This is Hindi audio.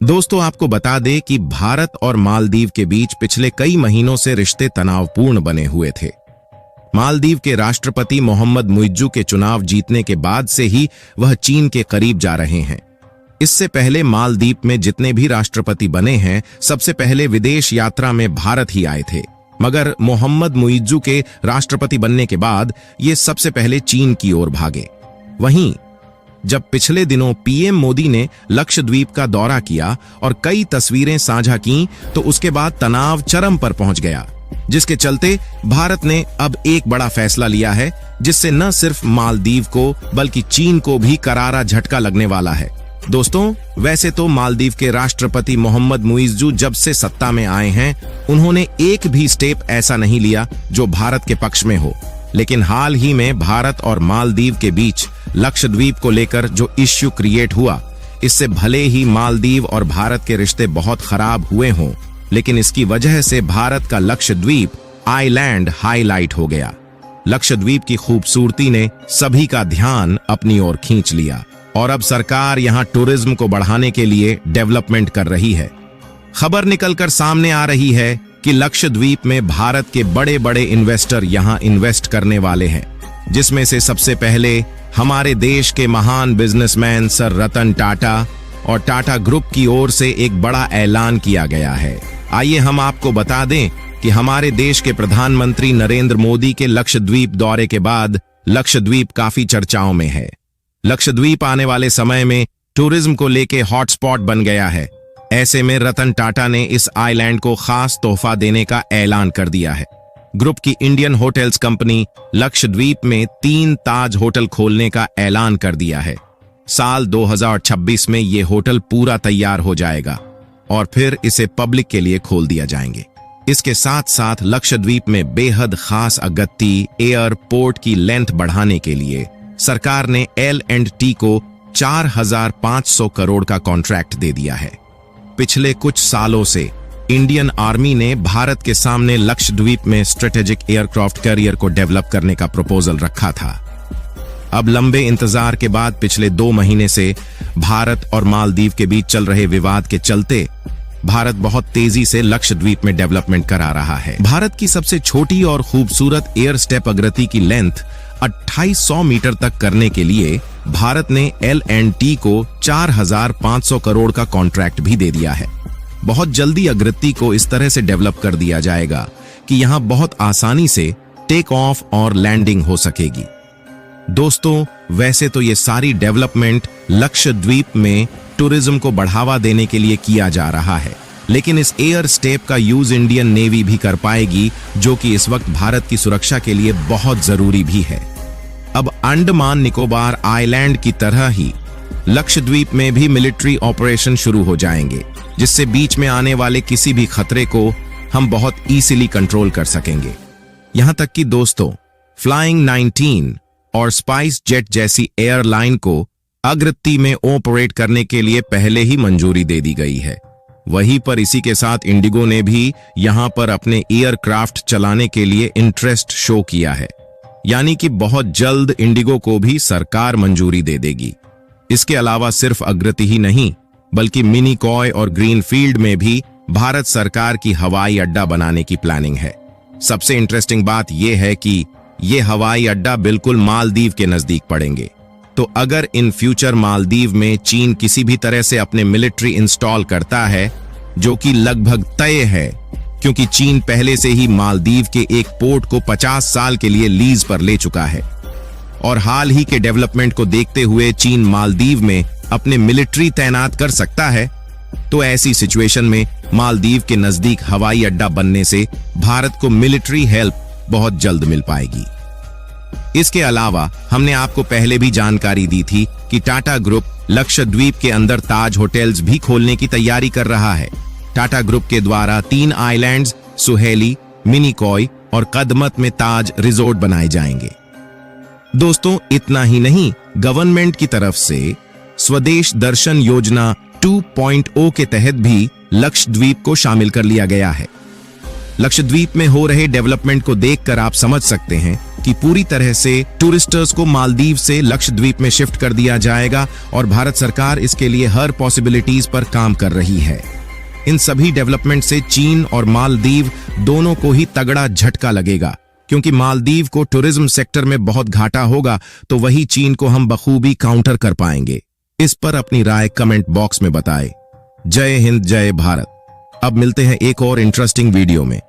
दोस्तों, आपको बता दें कि भारत और मालदीव के बीच पिछले कई महीनों से रिश्ते तनावपूर्ण बने हुए थे। मालदीव के राष्ट्रपति मोहम्मद मुइज्जू के चुनाव जीतने के बाद से ही वह चीन के करीब जा रहे हैं। इससे पहले मालदीव में जितने भी राष्ट्रपति बने हैं, सबसे पहले विदेश यात्रा में भारत ही आए थे, मगर मोहम्मद मुइज्जू के राष्ट्रपति बनने के बाद ये सबसे पहले चीन की ओर भागे। वहीं जब पिछले दिनों पीएम मोदी ने लक्षद्वीप का दौरा किया और कई तस्वीरें साझा की, तो उसके बाद तनाव चरम पर पहुंच गया, जिसके चलते भारत ने अब एक बड़ा फैसला लिया है, जिससे न सिर्फ मालदीव को बल्कि चीन को भी करारा झटका लगने वाला है। दोस्तों, वैसे तो मालदीव के राष्ट्रपति मोहम्मद मुइज्जू जब से सत्ता में आए हैं, उन्होंने एक भी स्टेप ऐसा नहीं लिया जो भारत के पक्ष में हो। लेकिन हाल ही में भारत और मालदीव के बीच लक्षद्वीप को लेकर जो इश्यू क्रिएट हुआ, इससे भले ही मालदीव और भारत के रिश्ते बहुत खराब हुए हों, लेकिन इसकी वजह से भारत का लक्षद्वीप आइलैंड हाईलाइट हो गया। लक्षद्वीप की खूबसूरती ने सभी का ध्यान अपनी ओर खींच लिया और अब सरकार यहां टूरिज्म को बढ़ाने के लिए डेवलपमेंट कर रही है। खबर निकलकर सामने आ रही है कि लक्षद्वीप में भारत के बड़े बड़े इन्वेस्टर यहां इन्वेस्ट करने वाले हैं, जिसमें से सबसे पहले हमारे देश के महान बिजनेसमैन सर रतन टाटा और टाटा ग्रुप की ओर से एक बड़ा ऐलान किया गया है। आइए हम आपको बता दें कि हमारे देश के प्रधानमंत्री नरेंद्र मोदी के लक्षद्वीप दौरे के बाद लक्षद्वीप काफी चर्चाओं में है। लक्षद्वीप आने वाले समय में टूरिज्म को लेके हॉटस्पॉट बन गया है। ऐसे में रतन टाटा ने इस आइलैंड को खास तोहफा देने का ऐलान कर दिया है। ग्रुप की इंडियन होटल्स कंपनी लक्षद्वीप में 3 ताज होटल खोलने का ऐलान कर दिया है। साल 2026 में ये होटल पूरा तैयार हो जाएगा और फिर इसे पब्लिक के लिए खोल दिया जाएंगे। इसके साथ साथ लक्षद्वीप में बेहद खास अगत्ती एयरपोर्ट की लेंथ बढ़ाने के लिए सरकार ने L&T को 4500 करोड़ का कॉन्ट्रैक्ट दे दिया है। पिछले कुछ सालों से इंडियन आर्मी ने भारत के सामने लक्षद्वीप में स्ट्रेटेजिक एयरक्राफ्ट कैरियर को डेवलप करने का प्रपोजल रखा था। अब लंबे इंतजार के बाद पिछले 2 महीने से भारत और मालदीव के बीच चल रहे विवाद के चलते भारत बहुत तेजी से लक्षद्वीप में डेवलपमेंट करा रहा है। भारत की सबसे छोटी और खूबसूरत एयर स्टेप अगरती की लेंथ 2800 मीटर तक करने के लिए भारत ने L&T को 4500 करोड़ का कॉन्ट्रैक्ट भी दे दिया है। बहुत जल्दी अगरती को इस तरह से डेवलप कर दिया जाएगा कि यहां बहुत आसानी से टेक ऑफ और लैंडिंग हो सकेगी। दोस्तों, वैसे तो ये सारी डेवलपमेंट लक्षद्वीप में टूरिज्म को बढ़ावा देने के लिए किया जा रहा है, लेकिन इस एयर स्टेप का यूज इंडियन नेवी भी कर पाएगी, जो कि इस वक्त भारत की सुरक्षा के लिए बहुत जरूरी भी है। अब अंडमान निकोबार आइलैंड की तरह ही लक्षद्वीप में भी मिलिट्री ऑपरेशन शुरू हो जाएंगे, जिससे बीच में आने वाले किसी भी खतरे को हम बहुत इजीली कंट्रोल कर सकेंगे। यहां तक कि दोस्तों, फ्लाइंग 19 और स्पाइस जेट जैसी एयरलाइन को अगरत्ती में ऑपरेट करने के लिए पहले ही मंजूरी दे दी गई है। वहीं पर इसी के साथ इंडिगो ने भी यहां पर अपने एयरक्राफ्ट चलाने के लिए इंटरेस्ट शो किया है, यानी कि बहुत जल्द इंडिगो को भी सरकार मंजूरी दे देगी। इसके अलावा सिर्फ अगरत्ती ही नहीं, बल्कि मिनीकॉय और ग्रीनफील्ड में भी भारत सरकार की हवाई अड्डा बनाने की प्लानिंग है। सबसे इंटरेस्टिंग बात यह है कि ये हवाई अड्डा बिल्कुल मालदीव के नजदीक पड़ेंगे। तो अगर इन फ्यूचर मालदीव में चीन किसी भी तरह से अपने मिलिट्री इंस्टॉल करता है, जो कि लगभग तय है, क्योंकि चीन पहले से ही मालदीव के एक पोर्ट को 50 साल के लिए लीज पर ले चुका है और हाल ही के डेवलपमेंट को देखते हुए चीन मालदीव में अपने मिलिट्री तैनात कर सकता है, तो ऐसी सिचुएशन में मालदीव के नजदीक हवाई अड्डा बनने से भारत को मिलिट्री हेल्प बहुत जल्द मिल पाएगी। इसके अलावा हमने आपको पहले भी जानकारी दी थी कि टाटा ग्रुप लक्षद्वीप के अंदर ताज होटल्स भी खोलने की तैयारी कर रहा है। टाटा ग्रुप के द्वारा 3 आइलैंड्स सुहेली, मिनीकॉय और कदमत में ताज रिजोर्ट बनाए जाएंगे। दोस्तों, इतना ही नहीं, गवर्नमेंट की तरफ से स्वदेश दर्शन योजना 2.0 के तहत भी लक्षद्वीप को शामिल कर लिया गया है। लक्षद्वीप में हो रहे डेवलपमेंट को देखकर आप समझ सकते हैं कि पूरी तरह से टूरिस्टर्स को मालदीव से लक्षद्वीप में शिफ्ट कर दिया जाएगा और भारत सरकार इसके लिए हर पॉसिबिलिटीज पर काम कर रही है। इन सभी डेवलपमेंट से चीन और मालदीव दोनों को ही तगड़ा झटका लगेगा, क्योंकि मालदीव को टूरिज्म सेक्टर में बहुत घाटा होगा तो वही चीन को हम बखूबी काउंटर कर पाएंगे। इस पर अपनी राय कमेंट बॉक्स में बताएं। जय हिंद, जय भारत। अब मिलते हैं एक और इंटरेस्टिंग वीडियो में।